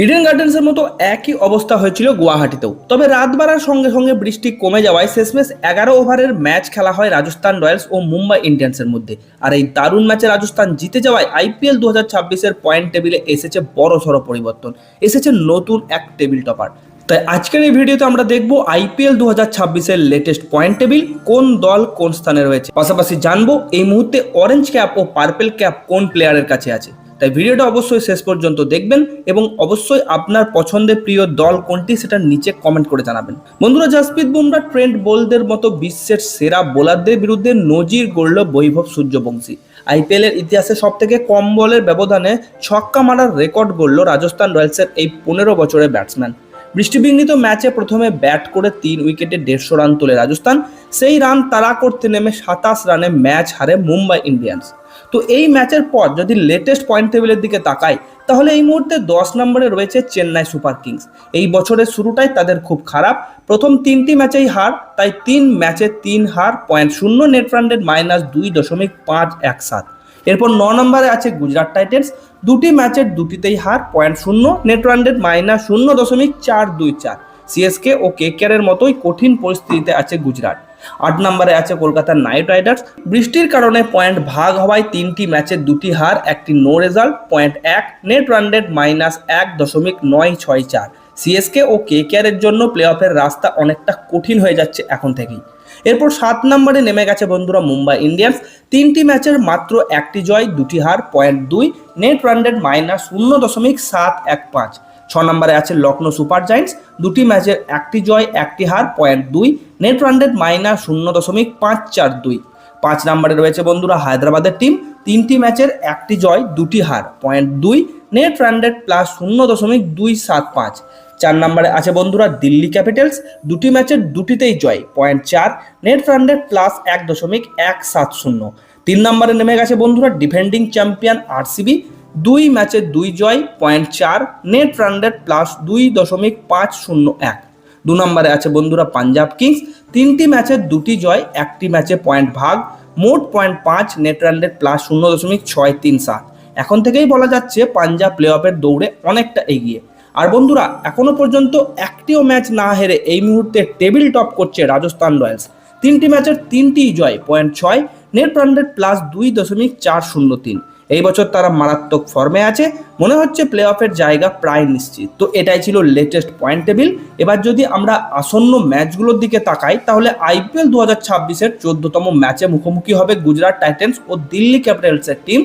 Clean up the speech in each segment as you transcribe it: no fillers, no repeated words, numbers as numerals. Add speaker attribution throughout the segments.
Speaker 1: Eden গার্ডেন্সের মতো একই অবস্থা হয়েছিল গুয়াহাটিতেও। তবে রাত বাড়ার সঙ্গে সঙ্গে বৃষ্টি কমে যাওয়ায় শেষমেশ 11 ওভারের ম্যাচ খেলা হয় রাজস্থান রয়্যালস ও মুম্বাই ইন্ডিয়ান্সের মধ্যে। আর এই দারুণ ম্যাচে রাজস্থান জিতে যাওয়ায় আইপিএল 2026-এর পয়েন্ট টেবিলে এসেছে বড়সড় পরিবর্তন, এসেছে নতুন এক টেবিল টপার। তাই আজকের এই ভিডিওতে আমরা দেখব আইপিএল 2026-এর লেটেস্ট পয়েন্ট টেবিল, কোন দল কোন স্থানে রয়েছে। পাশাপাশি জানবো এই মুহূর্তে অরেঞ্জ ক্যাপ ও পার্পেল ক্যাপ কোন প্লেয়ারের কাছে আছে। তাই ভিডিওটা অবশ্যই শেষ পর্যন্ত দেখবেন এবং অবশ্যই আপনার পছন্দের প্রিয় দল কোনটি সেটা নিচে কমেন্ট করে জানাবেন। বন্ধুরা, জসপ্রীত বুমরা, ট্রেন্ট বোল্টদের মতো বিশ্বের সেরা বোলারদের বিরুদ্ধে নজির গড়ল বৈভব সূর্যবংশী। আইপিএল এর ইতিহাসে সবথেকে কম বলের ব্যবধানে ছক্কা মারার রেকর্ড গড়ল রাজস্থান রয়্যালসের এই 15 বছরের ব্যাটসম্যান। বৃষ্টিবিঘ্নিত ম্যাচে প্রথমে ব্যাট করে 3 উইকেটে 150 রান তোলে রাজস্থান। সেই রান তাড়া করতে নেমে 27 রানে ম্যাচ হারে মুম্বাই ইন্ডিয়ান্স। তো এই ম্যাচের পর যদি লেটেস্ট পয়েন্ট টেবিলের দিকে তাকাই, তাহলে এই মুহূর্তে 10 নম্বরে রয়েছে চেন্নাই সুপার কিংস। এই বছরের শুরুটাই তাদের খুব খারাপ, প্রথম 3টি ম্যাচেই হার, তাই 3 ম্যাচে 3 হার, .0 নেট রান রেট -2.517। এরপর 9 নম্বরে আছে গুজরাট টাইটেন্স, 2টি ম্যাচের 2টিতেই হার, .0 নেট রান রেট -0.424। সিএসকে ও কেকেআরের মতোই কঠিন পরিস্থিতিতে আছে গুজরাট। 8 নম্বরে আছে কলকাতা নাইট রাইডার্স, বৃষ্টির কারণে পয়েন্ট ভাগ হওয়ায় 3টি ম্যাচে 2টি হার, একটি no result, .1 net run rate -1.964। CSK ও কেকেআরের জন্য প্লে অফের রাস্তা অনেকটা কঠিন হয়ে যাচ্ছে এখন থেকেই। এরপর 7 নম্বরে নেমে গেছে বন্ধুরা মুম্বাই ইন্ডিয়ান্স, 3টি ম্যাচের মাত্র 1টি জয়, 2টি হার, .2 নেট রান রেট -0.715। 6 নম্বরে আছে লখনৌ সুপার জায়ান্টস, 2টি ম্যাচের 1টি জয়, 1টি হার, .2 নেট রান রেট -0.542। 5 নম্বরে রয়েছে বন্ধুরা হায়দ্রাবাদের টিম, 3টি ম্যাচের 1টি জয়, 2টি হার, .2 নেট রান রেট +0.275। 4 নম্বরে আছে বন্ধুরা দিল্লি ক্যাপিটালস, 2টি ম্যাচের 2টিতেই জয়, .4 নেট রান রেট +1.170। 3 নম্বরে নেমে গেছে বন্ধুরা ডিফেন্ডিং চ্যাম্পিয়ন আরসিবি, 2 ম্যাচে 2 জয়, .4 নেট রান রেট +2.501। 2 নম্বরে আছে বন্ধুরা পাঞ্জাব কিংস, 3টি ম্যাচের 2টি জয়, 1টি ম্যাচে পয়েন্ট ভাগ, মোট .5 নেট রান রেট +0.637। এখন থেকেই বলা যাচ্ছে পাঞ্জাব প্লে অফের দৌড়ে অনেকটা এগিয়ে। আর বন্ধুরা, এখনো পর্যন্ত একটিও ম্যাচ না হেরে এই মুহূর্তে টেবিল টপ করছে রাজস্থান রয়্যালস, 3টি ম্যাচের 3টিই জয়, .6 নেট রান রেট +2.403। এই বছর তারা মারাত্মক ফর্মে আছে, মনে হচ্ছে প্লে অফের জায়গা প্রায় নিশ্চিত। তো এটাই ছিল লেটেস্ট পয়েন্ট টেবিল। এবার যদি আমরা আসন্ন ম্যাচগুলোর দিকে তাকাই, তাহলে আইপিএল 2026-এর 14তম ম্যাচে মুখোমুখি হবে গুজরাট টাইটেন্স ও দিল্লি ক্যাপিটালসের টিম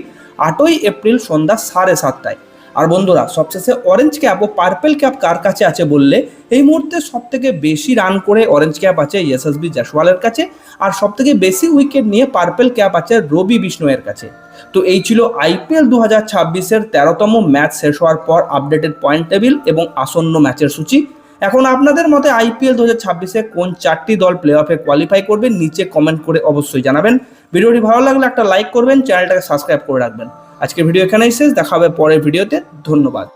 Speaker 1: 8ই এপ্রিল সন্ধ্যা 7:30টায়। আর বন্ধুরা, সবশেষে অরেঞ্জ ক্যাপ ও পার্পেল ক্যাপ কার কাছে আছে বললে, এই মুহূর্তে সবথেকে বেশি রান করে অরেঞ্জ ক্যাপ আছে যশস্বী জয়সওয়ালের কাছে, আর সবথেকে বেশি উইকেট নিয়ে পার্পেল ক্যাপ আছে রবি বিষ্ণয়ের কাছে। তো এই ছিল আইপিএল 2026-এর 13তম ম্যাচ শেষ হওয়ার পর আপডেটেড পয়েন্ট টেবিল এবং আসন্ন ম্যাচের সূচি। এখন আপনাদের মতে আইপিএল 2026-এ কোন 4টি দল প্লে অফে কোয়ালিফাই করবে নিচে কমেন্ট করে অবশ্যই জানাবেন। ভিডিওটি ভালো লাগলে একটা লাইক করবেন, চ্যানেলটাকে সাবস্ক্রাইব করে রাখবেন। আজকের ভিডিও এখানেই শেষ, দেখা হবে পরের ভিডিওতে। ধন্যবাদ।